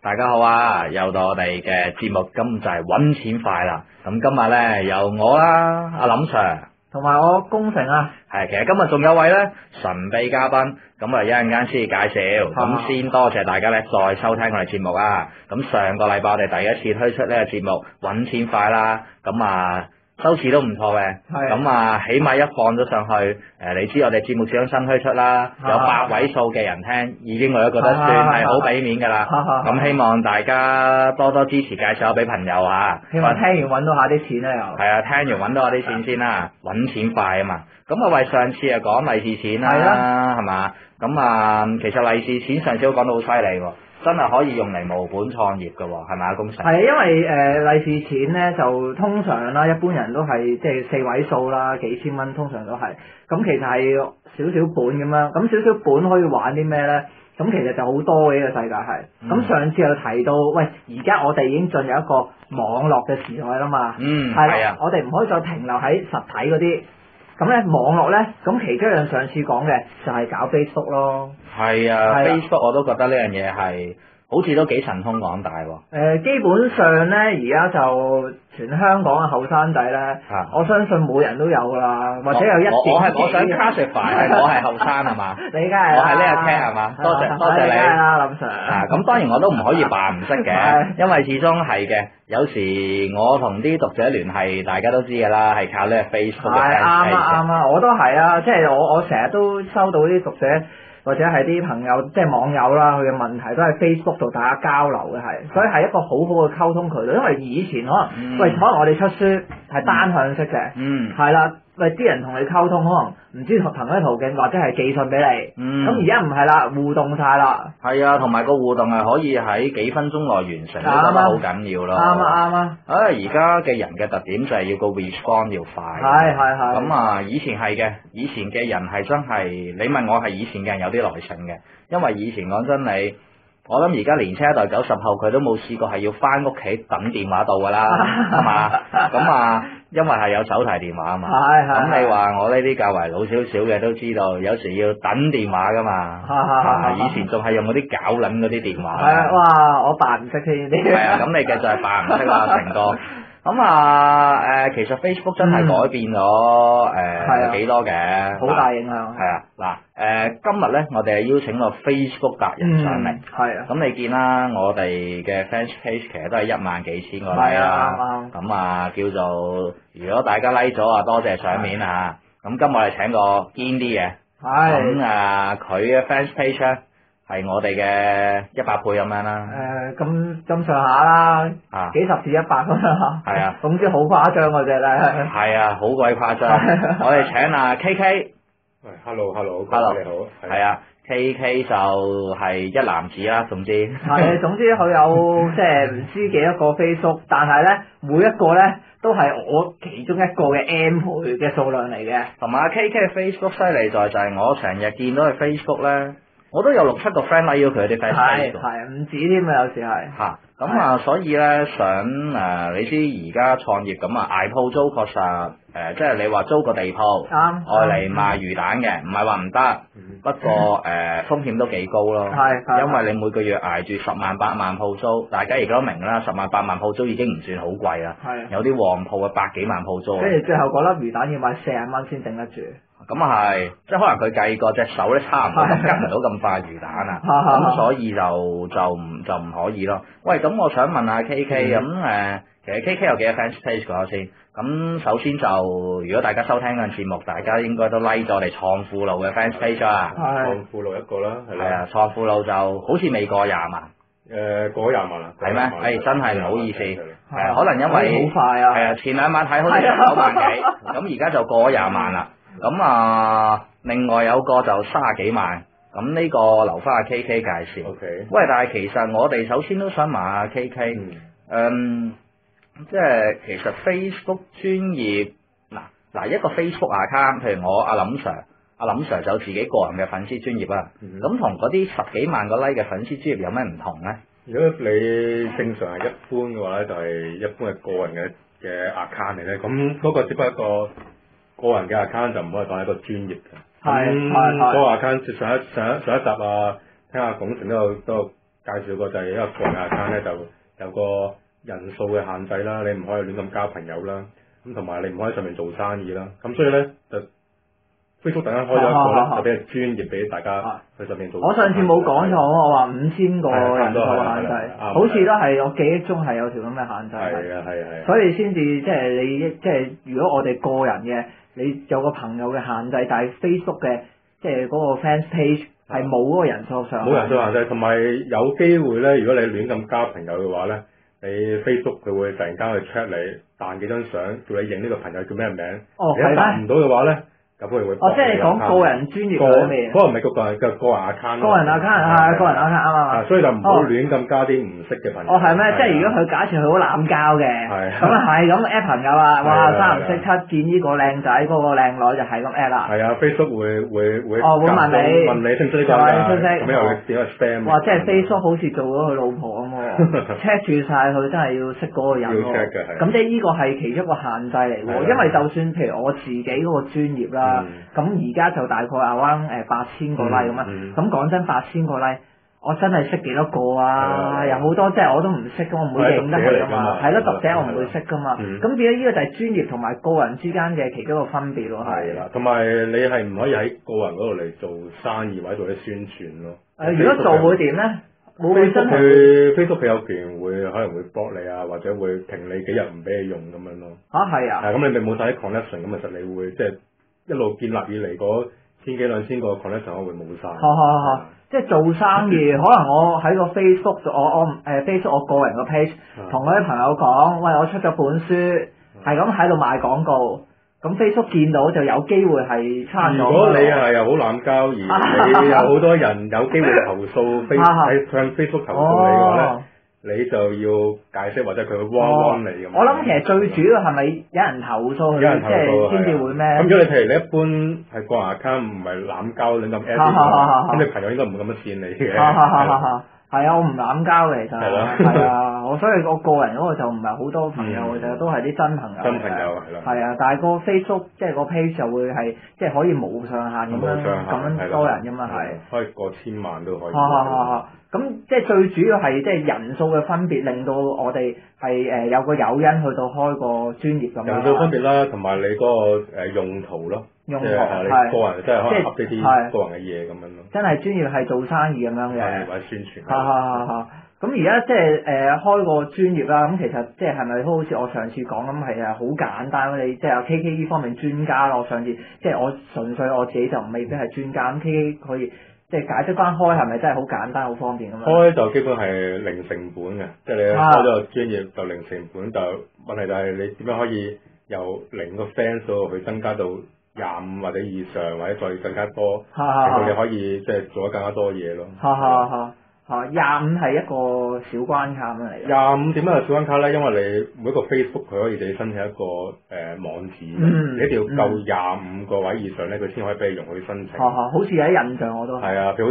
大家好啊！又到我哋嘅節目，今就係揾錢快啦。咁今日咧由我啦，阿林 Sir，同埋我工程啊，係其實今日仲有位咧神秘嘉賓，咁啊一陣間先至介紹。咁先多謝大家咧再收聽我哋節目啊。咁上個禮拜我哋第一次推出呢個節目揾錢快啦，咁啊收視都唔錯嘅。咁啊起碼一放咗上去，你知我哋節目始終新推出啦，有8位數嘅人聽，已經我都覺得算係好俾面㗎啦。咁希望大家多多支持，介紹俾朋友嚇。希望聽完揾到下啲錢咧又。係啊，聽完揾到下啲錢先啦，揾錢快啊嘛。咁啊為上次啊講利是錢啦，係嘛？咁啊其實利是錢上次都講到好犀利喎。真係可以用嚟無本創業嘅喎，係咪啊，工程？係因為利是錢咧就通常啦，一般人都係即係4位數啦，幾千蚊通常都係。咁其實係少少本咁樣，咁少少本可以玩啲咩咧？咁其實就好多嘅呢個世界係。咁上次又提到，喂，而家我哋已經進入一個網絡嘅時代啦嘛。係啊。我哋唔可以再停留喺實體嗰啲。咁咧網絡咧，咁其中一樣上次講嘅就係搞 Facebook 咯。係啊，Facebook 我都覺得呢樣嘢係好似都幾神通廣大喎。基本上咧，而家就全香港嘅後生仔咧，我相信每人都有㗎啦，或者有一點。我想 classify 我係後生係嘛？你梗係我係呢個 cat 係嘛？多謝你。梗係啦，林 Sir。咁當然我都唔可以扮唔識嘅，因為始終係嘅。有時我同啲讀者聯繫，大家都知㗎啦，係靠呢個 Facebook 嘅 page。啱啊，我都係啊，即係我成日都收到啲讀者或者係啲朋友，即係網友啦，佢嘅問題都係 Facebook 度大家交流嘅係，所以係一個好好嘅溝通渠道。因為以前可能我哋出書係單向式嘅，係啦。喂，啲人同你溝通，可能唔知憑咩途徑，或者係寄信俾你。咁而家唔係啦，互動晒啦。係啊，同埋個互動係可以喺幾分鐘內完成，都覺得好緊要咯。啱啊！而家嘅人嘅特點就係要個 response 要快。係。咁啊，以前係嘅，以前嘅人係真係，你問我係以前嘅人有啲耐性嘅，因為以前講真我諗而家年輕一代90後佢都冇試過係要翻屋企等電話到㗎啦，係嘛？咁啊，因為係有手提電話啊嘛。咁你話我呢啲較為老少少嘅都知道，有時要等電話㗎嘛。以前仲係用嗰啲攪撚嗰啲電話。哇！我扮唔識添呢啲。係啊，咁你繼續係扮唔識啦，成哥。咁啊，其實 Facebook 真係改變咗幾多嘅，好大影響。係啊，嗱，今日咧我哋係邀請個 Facebook 達人上嚟。係啊。咁你見啦，我哋嘅 fans page 其實都係1萬幾千個 like 啦。咁啊，叫做如果大家 like 咗啊，多謝賞面啊。咁今日我哋請個堅啲嘅。咁啊，佢嘅 fans page 咧係我哋嘅100倍咁樣啦。咁上下啦，幾十至100咁樣。係啊。總之好誇張嗰隻咧。係啊，好鬼誇張。我哋請阿 KK。喂 ，hello，你好。係啊 ，KK 就係一男子啦，總之。係，總之佢有即係唔知幾多個 Facebook，但係咧每一個咧都係我其中一個嘅 M 倍嘅數量嚟嘅。同埋阿 KK 嘅 Facebook 犀利在就係我成日見到佢 Facebook 咧。我都有6、7個 friend like 咗佢啲 Facebook，係唔止添啊，有時係。咁啊，所以咧想你知而家創業咁啊，捱鋪租確實即係你話租個地鋪，愛嚟賣魚蛋嘅，唔係話唔得，不過風險都幾高咯。因為你每個月捱住10萬8萬鋪租，大家而家都明啦，10萬8萬鋪租已經唔算好貴啦。有啲旺鋪啊，100幾萬鋪租。跟住最後嗰粒魚蛋要買40蚊先頂得住。咁啊係，即係可能佢計過隻手咧差唔多咁跟唔到咁快魚蛋啊，咁所以就唔可以咯。喂，咁我想問下 KK，咁其實 KK 有幾個 fans page 講先？咁首先就如果大家收聽緊節目，大家應該都 like 咗我哋創富路嘅 fans page 啦。創富路一個啦，係啦。係啊，創富路就好似未過20萬。過咗20萬啦。係咩？真係唔好意思。係可能因為好快啊。係啊，前2晚睇好似9萬幾，咁而家就過咗20萬啦。咁啊，另外有個就30幾萬，咁呢個留翻阿 KK 介紹。喂，但係其實我哋首先都想問下 KK，即係其實 Facebook 專頁嗱一個 Facebook account，譬如我阿林 Sir 就有自己個人嘅粉絲專頁啊，咁同嗰啲10幾萬個 like 嘅粉絲專頁有咩唔同咧？如果你正常係一般嘅話咧，就係一般係個人嘅 account 嚟咧，咁嗰個只不過一個個人嘅 account 就唔可以當一個專業嘅。嗰個 account 上一集啊，聽下龔成都有介紹過就係一個個人 account 咧，就有個人數嘅限制啦，你唔可以亂咁交朋友啦，咁同埋你唔可以喺上面做生意啦，咁所以咧就 Facebook 突然間開咗一個咧，就比較專業俾大家去上面做。我上次冇講錯，我話5000個人數限制，好似都係我記憶中係有條咁嘅限制。係。所以先至即係你即係如果我哋個人嘅，你有個朋友嘅限制，但係 Facebook 嘅即係嗰個 fans page 係冇嗰個人數上。冇人數限制，同埋有機會咧，如果你亂咁交朋友嘅話咧，你 Facebook 佢會突然間去 check 你彈幾張相，叫你認呢個朋友叫咩名。你一答唔到嘅話咧。咁佢會即係你講個人專業嗰面，嗰個唔係個人嘅個人 account。個人 account 係個人 account 啱啊。所以就唔好亂咁加啲唔識嘅朋友。係咩？即係如果佢假設佢好濫交嘅，咁啊係咁 at 朋友啊，哇三唔識七見呢個靚仔嗰個靚女就係咁 at 啦。係啊 ，Facebook 會會問你識唔識呢個㗎？咁又會點個 spam？哇！即係 Facebook 好似做咗佢老婆咁喎，check 住晒佢真係要識嗰個人喎。要 check 嘅。咁即係呢個係其中一個限制嚟喎，因為就算譬如我自己嗰個專業啦。咁而家就大概around 8000個 like 咁啊，咁講真8000個 like，我真係識幾多個啊？有好多即係我都唔識㗎，我唔會認得佢㗎嘛。係咯，讀者我唔會識㗎嘛。咁變咗呢個就係專業同埋個人之間嘅其中一個分別咯。係啦，同埋你係唔可以喺個人嗰度嚟做生意或者做啲宣傳咯。如果做會點咧？冇會真係。Facebook 佢有權可能會 block 你啊，或者會停你幾日唔俾你用咁樣咯。係啊。係咁，你咪冇晒啲 connection，咁其實你會即係。一路建立以嚟嗰千幾2000個 connection 我會冇晒。即係做生意，可能我喺個 Facebook Facebook 我個人個 page，同我啲朋友講，喂，我出咗本書，係咁喺度賣廣告，咁 Facebook 見到就有機會係差咗。如果你係又好濫交，而你有好多人有機會投訴向 Facebook 投訴你嘅話咧。你就要解釋或者佢會 warn 你咁。我諗其實最主要係咪有人投訴佢，即係先至會咩？咁如果你譬如你一般係個人 account 唔係濫交亂咁 at 咁你朋友應該唔會咁樣線你嘅。係啊，我唔濫交嘅其實。係啊，所以我個人嗰個就唔係好多朋友嘅，就都係啲真朋友。真朋友係啦。係啊，但係個 Facebook 即係個 page 就會係即係可以無上限咁樣多人㗎嘛係。可以過千萬都可以。咁即係最主要係即係人數嘅分別，令到我哋係有個誘因去到開個專業咁樣。人數分別啦，同埋你嗰個用途咯，即係你個人即係可能合呢啲個人嘅嘢咁樣咯。真係專業係做生意咁樣嘅。或者宣傳。咁而家即係開個專業啦，咁其實即係咪都好似我上次講咁係好簡單？你即係有 KK 呢方面專家咯，我上次即係我純粹我自己就未必係專家，咁 KK 可以。即係解釋翻開係咪真係好簡單好方便咁樣？開就基本係零成本嘅，即係你開咗個專業就零成本，就問題就係你點樣可以由0個 fans 數去增加到25或者以上，或者再更加多，令到你可以即係做得更加多嘢咯。25係一個小關卡咁樣嚟嘅。25點解係小關卡咧？因為你每一個 Facebook 佢可以自己申請一個網址，你一定要夠25個位以上咧，佢先可以俾你容許申請。好似有啲印象我都係。係啊，譬如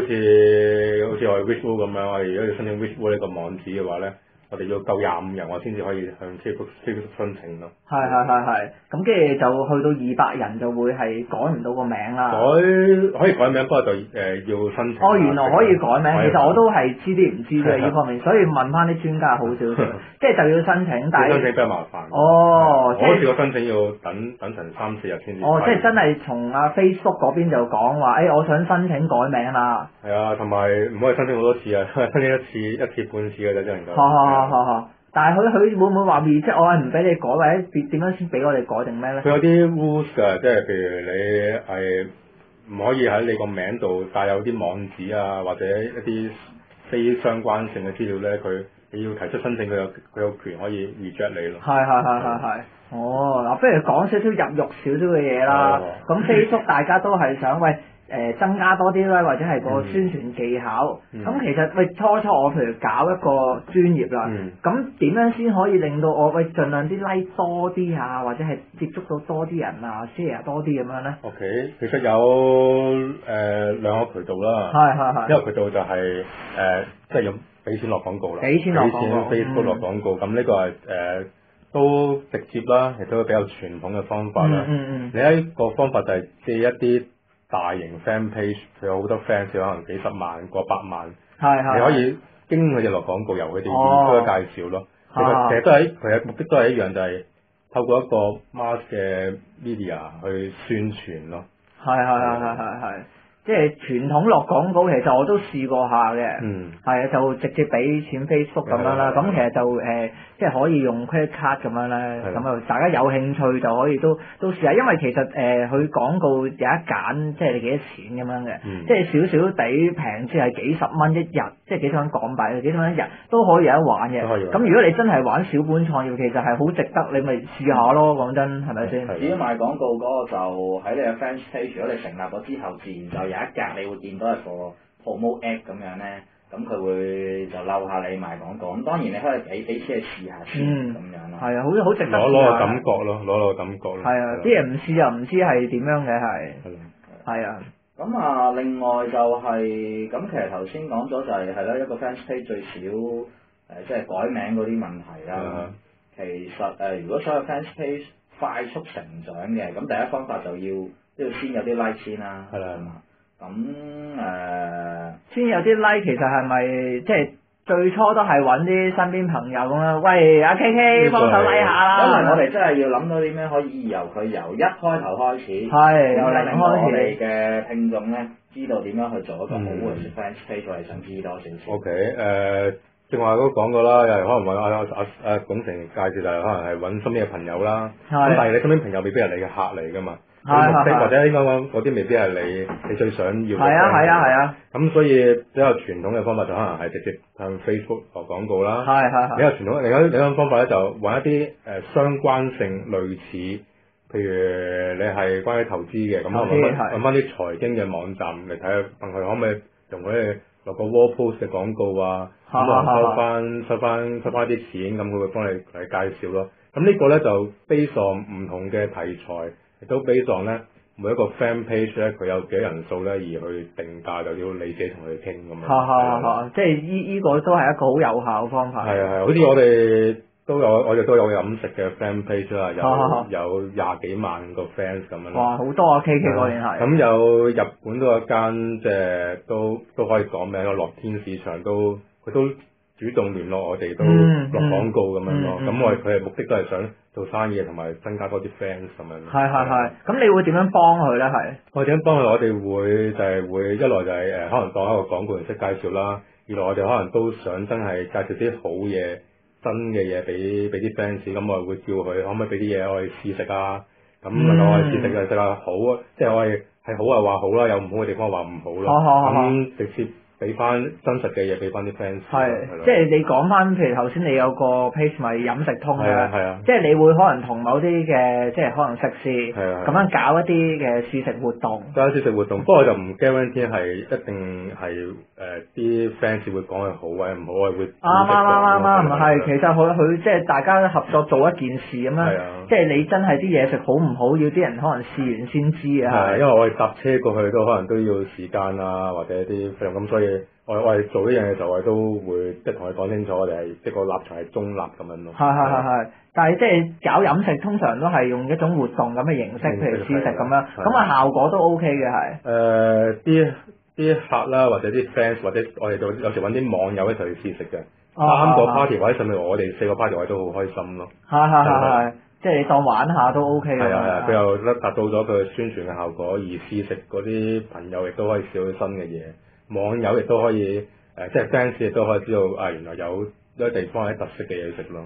好似我哋 Wishful 咁樣，我哋如果要申請 Wishful 呢個網址嘅話咧，我哋要夠25人，我先至可以向 Facebook 申請咯。係，咁跟住就去到200人就會係改唔到個名啦。可以改名，不過就要申請。原來可以改名，其實我都係知啲唔知嘅呢方面，所以問翻啲專家好少少，即係就要申請，但係申請比較麻煩。我試過申請要等成3-4日先至。即係真係從Facebook 嗰邊就講話，我想申請改名啦。係啊，同埋唔可以申請好多次啊，申請一次半次嘅啫，只能夠。但係佢會唔會話即係我係唔俾你改，或者點樣先俾我哋改定咩咧？佢有啲 rules 㗎，即係譬如你係唔可以喺你個名度帶有啲網址啊，或者一啲非相關性嘅資料咧，你要提出申請，佢有權可以 reject 你咯。係。嗱，不如講少少入肉少少嘅嘢啦。咁 Facebook 大家都係想增加多啲啦，或者係個宣傳技巧。咁其實初我譬如搞一個專業啦，咁點樣先可以令到我盡量啲 like 多啲啊，或者係接觸到多啲人啊 ，share 多啲咁樣咧 ？OK，其實有兩個渠道啦。係。一個渠道就係即係用俾錢落廣告啦。俾錢 Facebook 落廣告，咁呢個係都直接啦，亦都比較傳統嘅方法啦。另一個方法就係借一啲大型 fan page，佢有好多 fans，可能幾十萬、過百萬。你可以經佢哋落廣告，由佢哋做介紹咯。其實都係其實目的都係一樣，就係透過一個 mass 嘅 media 去宣傳咯。係。即係傳統落廣告，其實我都試過下嘅，係啊，就直接俾錢 Facebook 咁樣啦。咁其實就即係可以用 credit card 咁樣咧。咁啊，大家有興趣就可以都試下，因為其實佢廣告有一揀，即係你幾多錢咁樣嘅，即係少少地平，即係幾十蚊一日，即係幾十蚊港幣，幾十蚊一日都可以有得玩嘅。咁如果你真係玩小本創業，其實係好值得，你咪試下咯。講真，係咪先？至於賣廣告嗰個就喺你嘅 fans page，如果你成立咗之後，自然就有一格你會見到一個 promo app 咁樣咧，咁佢會就嬲下你賣廣告。咁當然你可以俾錢去試下先咁樣咯。係啊，好值得。攞個感覺咯，攞個感覺咯。係啊，啲人唔試又唔知係點樣嘅係。係啊。咁啊，另外就係咁，其實頭先講咗就係啦，一個 fans page 最少即係改名嗰啲問題啦。其實如果所有 fans page 快速成長嘅，咁第一方法就要先有啲 like 先啦。係啦。咁先有啲 like， 其實係咪即係最初都係揾啲身邊朋友咁樣？喂，阿 KK 幫手 like 下啦。因為我哋真係要諗到啲咩可以由佢由一開頭開始，由零開始。我哋嘅聽眾咧知道點樣去做一個好嘅 fans page，我哋想知多少少。OK， 正話都講過啦，有人可能揾阿龔成介紹，就係可能係揾身邊嘅朋友啦。咁但係你身邊朋友未必係你嘅客嚟㗎嘛。或者應該講嗰啲未必係你最想要嘅。係啊。咁所以比較傳統嘅方法就可能係直接向 Facebook 落廣告啦。係。比較傳統另一種方法咧就揾一啲相關性類似，譬如你係關於投資嘅，咁揾翻啲財經嘅網站嚟睇下，問佢可唔可以用佢哋落個 wall post 嘅廣告啊，咁收翻啲錢，咁佢會幫你介紹咯。咁呢個咧就 based on 唔同嘅題材。亦都based on咧每一個 fan page 咧，佢有幾多人數咧，而去定價，就要你自己同佢傾咁樣。即係依個都係一個好有效嘅方法。係，好似我哋都有飲食嘅 fan page 啦，有20幾萬個 fans 咁樣。哇，好多啊 KK 嗰年係。咁有日本都有一間即係都可以講名嘅樂天市場佢都主動聯絡我哋都落廣告咁樣咯。咁佢哋目的都係想做生意同埋增加多啲 fans 咁樣。係。咁你會點樣幫佢咧？係。我點樣幫佢？我哋會一來就係可能當一個廣告形式介紹啦，二來我哋可能都想真係介紹啲好嘢、新嘅嘢俾啲 fans，咁我哋會叫佢可唔可以俾啲嘢我哋試食啊？咁能夠我哋試食就食下好啊，即係我哋係好啊話好啦，有唔好嘅地方話唔好咯。咁直接俾翻真實嘅嘢俾翻啲 fans。即係你講翻，譬如頭先你有個 page 咪飲食通嘅。係啊。即係你會可能同某啲嘅，即係可能食肆咁樣搞一啲嘅試食活動。搞試食活動，不過我就唔 guarantee 係一定係啲 fans 會講佢好或者唔好，我會啱，唔係，其實佢即係大家合作做一件事咁樣。即係你真係啲嘢食好唔好，要啲人可能試完先知啊。係，因為我哋搭車過去都可能都要時間啊，或者啲費用咁，所以我哋做呢樣嘢就我哋都會即係同佢講清楚，我哋係即係個立場係中立咁樣咯。係。但係即係搞飲食通常都係用一種活動咁嘅形式，譬如試食咁樣，咁啊效果都 OK 嘅係。啲客啦，或者啲 fans， 或者我哋有時揾啲網友一齊去試食嘅，3個 party 或者甚至我哋4個 party 我哋都好開心咯。係。即係你當玩下都 OK 嘅。係，佢又達到咗佢宣傳嘅效果，而試食嗰啲朋友亦都可以試到新嘅嘢，網友亦都可以即係 fans 亦都可以知道原來有一個地方有特色嘅嘢食咯。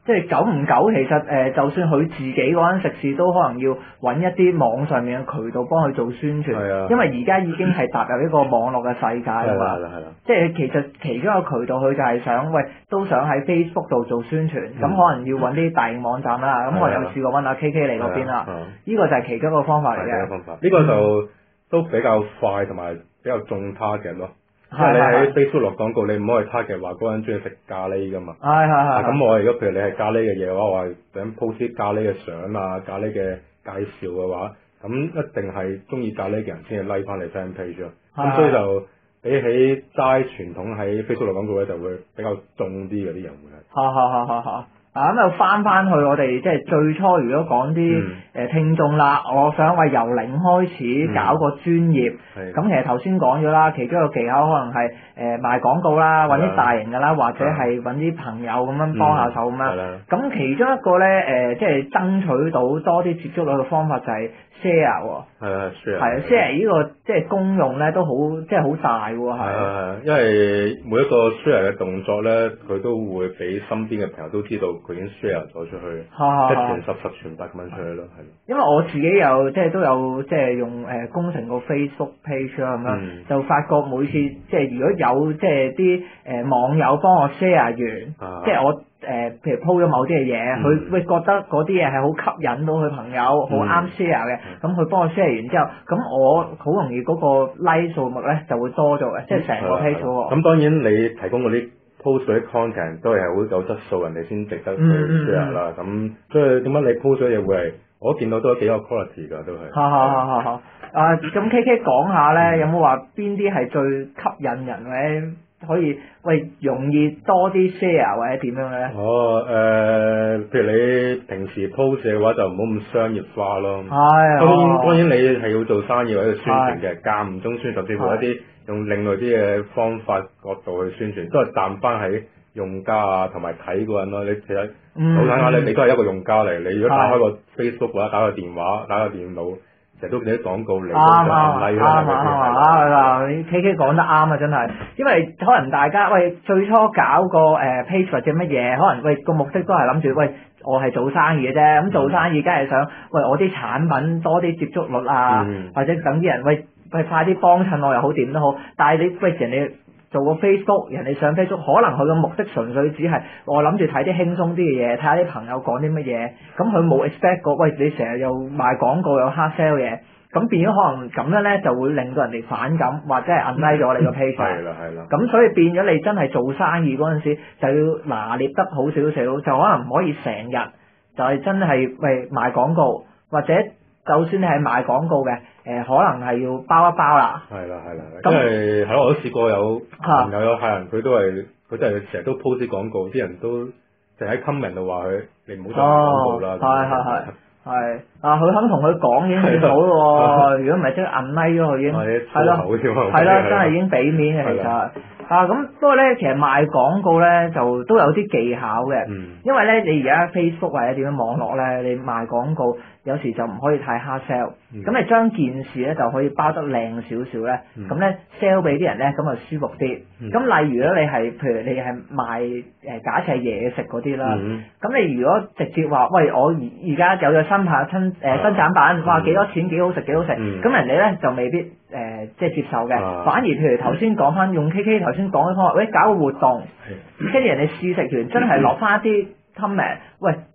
即係久唔久，其實就算佢自己嗰間食肆都可能要揾一啲網上面嘅渠道幫佢做宣傳。因為而家已經係踏入一個網絡嘅世界啦嘛。即係其實其中一個渠道，佢就係想都想喺 Facebook 度做宣傳，咁可能要揾啲大型網站啦。咁我有試過揾阿 KK 嚟嗰邊啦。呢個就係其中一個方法嚟嘅。呢個就都比較快同埋比較中 target 咯。即係你喺 Facebook 落廣告，你唔可以 target 話嗰個人中意食咖喱噶嘛。咁我如果譬如你係咖喱嘅嘢嘅話，我係想 post 啲咖喱嘅相啊、咖喱嘅介紹嘅話，咁一定係中意咖喱嘅人先至 like 翻你 fan page 咯。咁所以就比起齋傳統喺 Facebook 落廣告咧，就會比較重啲嘅啲人會係。咁又翻去我哋即係最初，如果講啲聽眾啦，我想由零開始搞個專業，咁其實頭先講咗啦，其中一個技巧可能係賣廣告啦，揾啲大型嘅啦，或者係揾啲朋友咁樣幫下手咁樣。咁其中一個咧即係爭取到多啲接觸率嘅方法就係 share 喎。share 呢個即係功用咧都好即係好大喎，因為每一個 share 嘅動作咧，佢都會俾身邊嘅朋友都知道佢已經 share 咗出去，一傳十，十傳百咁樣出去咯，係。因為我自己有即係都有即係用工程個 Facebook page 啦咁樣，就發覺每次即係如果有即係啲網友幫我 share 完，即係我譬如 po 咗某啲嘅嘢，佢會覺得嗰啲嘢係好吸引到佢朋友，好啱 share 嘅，咁佢幫我 share 完之後，咁我好容易嗰個 like 數目咧就會多咗嘅，即係成個 page 喎。咁當然你提供嗰啲 post 嗰啲 content 都係好有質素，人哋先值得去 share 啦。咁所以點解你 post 咗嘢會係我見到都幾有 quality 㗎，都係。咁 KK 講下咧，有冇話邊啲係最吸引人或者可以容易多啲 share 或者點樣咧？譬如你平時 post 嘅話就唔好咁商業化咯。當然你係要做生意或者宣傳嘅，間唔中宣傳，甚至乎一啲用另類啲嘅方法角度去宣傳，都係站翻喺用家啊同埋睇嗰人咯。你其實好簡單，你都係一個用家嚟。你如果打開個 Facebook 或者打個電話、打個電腦，成日都見啲廣告嚟，啱KK 講得啱啊，真係，因為可能大家最初搞個page 或者乜嘢，可能個目的都係諗住我係做生意嘅啫，咁做生意梗係想我啲產品多啲接觸率啊，或者等啲人快啲幫襯我又好點都好，但係你人哋做個 Facebook， 人哋上 Facebook， 可能佢個目的純粹只係我諗住睇啲輕鬆啲嘅嘢，睇下啲朋友講啲乜嘢，咁佢冇 expect 過，你成日又賣廣告又 hard sell 嘢，咁變咗可能咁樣咧就會令到人哋反感，或者係 unlike 咗你個 page。係啦。咁所以變咗你真係做生意嗰陣時，就要拿捏得好少少，就可能唔可以成日就係真係賣廣告，或者就算你係賣廣告嘅。可能係要包一包啦。係啦，因為我都試過有朋友有客人，佢真係成日都 post 啲廣告，啲人都就喺 comment 度話佢，你唔好再賣廣告啦。係佢肯同佢講已經算好咯喎，如果唔係即係 unlike 咗佢已經係咯，真係已經俾面嘅其實。咁不過咧，其實賣廣告咧就都有啲技巧嘅，因為咧你而家 Facebook 或者點樣網絡咧，你賣廣告有時就唔可以太 hard sell，咁你將件事咧就可以包得靚少少咧，咁咧 sell 俾啲人咧咁就舒服啲。咁例如咧你係譬如你係賣假設係嘢食嗰啲啦，咁你如果直接話我而家有咗新產品，哇幾多錢幾好食，咁人哋咧就未必即係接受嘅，反而譬如頭先講翻用 KK 頭先講嘅方法，搞個活動，跟住人哋試食完真係落翻啲 comment，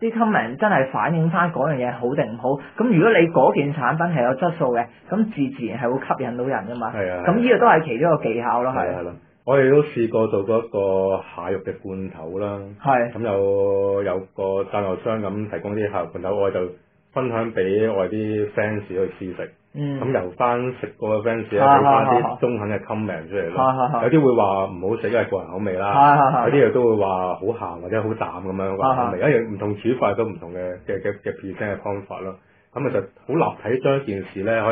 啲 comment 真係反映翻嗰樣嘢好定唔好，咁如果你嗰件產品係有質素嘅，咁自然係會吸引到人噶嘛。咁呢個都係其中一個技巧咯。係咯。我哋都試過做過一個蟹肉嘅罐頭啦。咁有個贊助商咁提供啲蟹肉罐頭，我就分享俾我哋啲 fans 去試食。咁由翻食過嘅 fans 咧，俾翻啲中肯嘅 comment 出嚟咯。有啲會話唔好食，因為個人口味啦。有啲又都會話好鹹或者好淡咁樣個口味。因為唔同煮法都唔同嘅 present 嘅方法咯。咁其實好立體將一件事咧，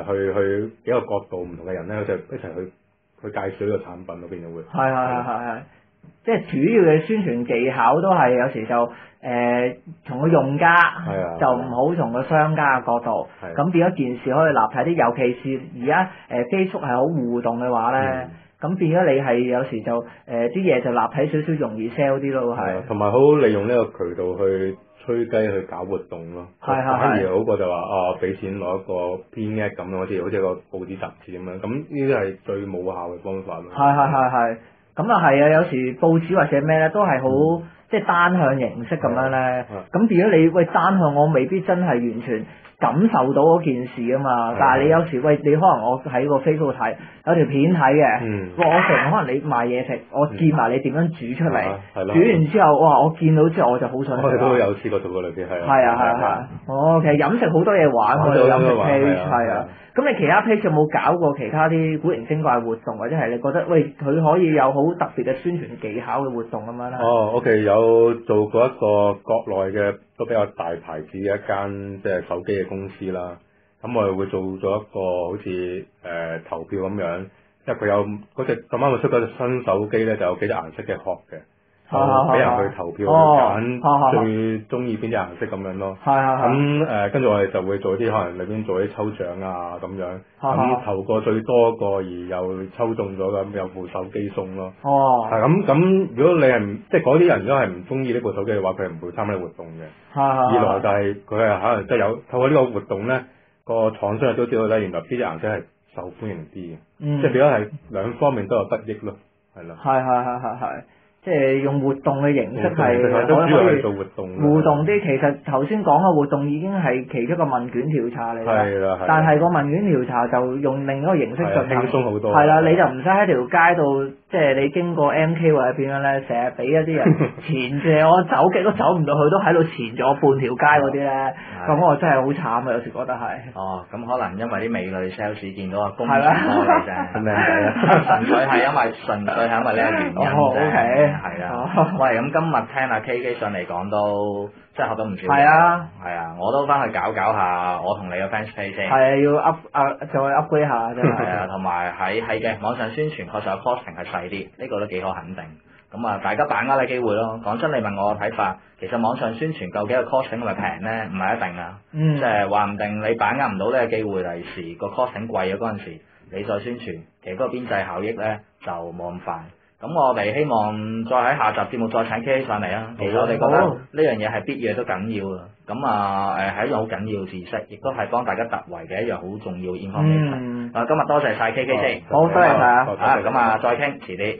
可以去幾個角度唔同嘅人咧，就一齊去介紹呢個產品嗰邊就會。係。即係主要嘅宣傳技巧都係有時就從個用家就唔好從個商家嘅角度，咁變咗件事可以立體啲。尤其是而家Facebook 係好互動嘅話咧，咁變咗你係有時就啲嘢就立體少少，容易 sell 啲咯。係。同埋好利用呢個渠道去吹雞去搞活動咯。反而好過就話俾錢攞一個編劇咁咯，好似個報紙雜誌咁樣。咁呢啲係最冇效嘅方法咯。係。咁啊係啊，有時報紙或者咩咧都係好即係單向形式咁樣咧，咁變咗你單向我未必真係完全感受到嗰件事啊嘛，但係你有時你可能我喺個 Facebook 睇有條片睇嘅，我成日可能你賣嘢食，我見埋你點樣煮出嚟，煮完之後我見到之後我就好想食。我哋都有試過做過類似係。係。其實飲食好多嘢玩喎，飲食 page 係啊。咁你其他 page 有冇搞過其他啲古靈精怪活動，或者係你覺得佢可以有好特別嘅宣傳技巧嘅活動咁樣咧？OK 有有做過一個國內嘅都比較大牌子嘅一間即係手機嘅公司啦。咁我哋會做咗一個好似投票咁樣，因為佢有嗰隻咁啱會出嗰隻新手機咧，就有幾隻顏色嘅殼嘅。俾人去投票去揀最中意邊隻顏色咁樣咯。咁跟住我哋就會做啲可能裏邊做啲抽獎啊咁樣。咁投過最多個而又抽中咗咁，有部手機送咯。咁，如果你係即係嗰啲人如果係唔中意呢部手機嘅話，佢係唔會參加活動嘅。二來就係佢係可能即係有透過呢個活動咧，個廠商亦都知道咧，原來呢隻顏色係受歡迎啲嘅。即係變咗係兩方面都有得益咯，係啦。係。即係用活動嘅形式係可以做活動互動啲。其實頭先講嘅活動已經係其中一個問卷調查嚟啦。係啦。但係個問卷調查就用另一個形式進行，輕鬆好多。係啦，你就唔使喺條街度，即係你經過 MK 或者點樣咧，成日俾一啲人纏住我走極都走唔到去，都喺度纏咗半條街嗰啲咧。咁我真係好慘啊！有時覺得係。咁可能因為啲美女 sales 見到阿公主多嘅啫，係咪啊？純粹係因為呢個原因啫。係啦，喂，咁今日聽阿 K K 上嚟講都真係學到唔少嘢。係啊，我都翻去搞下我同你嘅 fans page 先。係要再 upgrade 下真係。係啊，同埋係嘅網上宣傳確實有 costing 係細啲，呢個都幾可肯定。咁啊，大家把握嘅機會咯。講真，你問我嘅睇法，其實網上宣傳究竟個 costing 係咪平咧？唔係一定啊。即係話唔定你把握唔到呢個機會，第時個 costing 貴咗嗰陣時，你再宣傳，其實嗰個邊際效益咧就冇咁快。咁我哋希望再喺下集節目再請 K K 上嚟啊！其實我哋覺得呢樣嘢係必要都緊要啊！咁啊係一樣好緊要嘅知識，亦都係幫大家突圍嘅一樣好重要嘅 information。今日多謝晒 K K 先，好多謝晒啊！咁啊再傾，遲啲。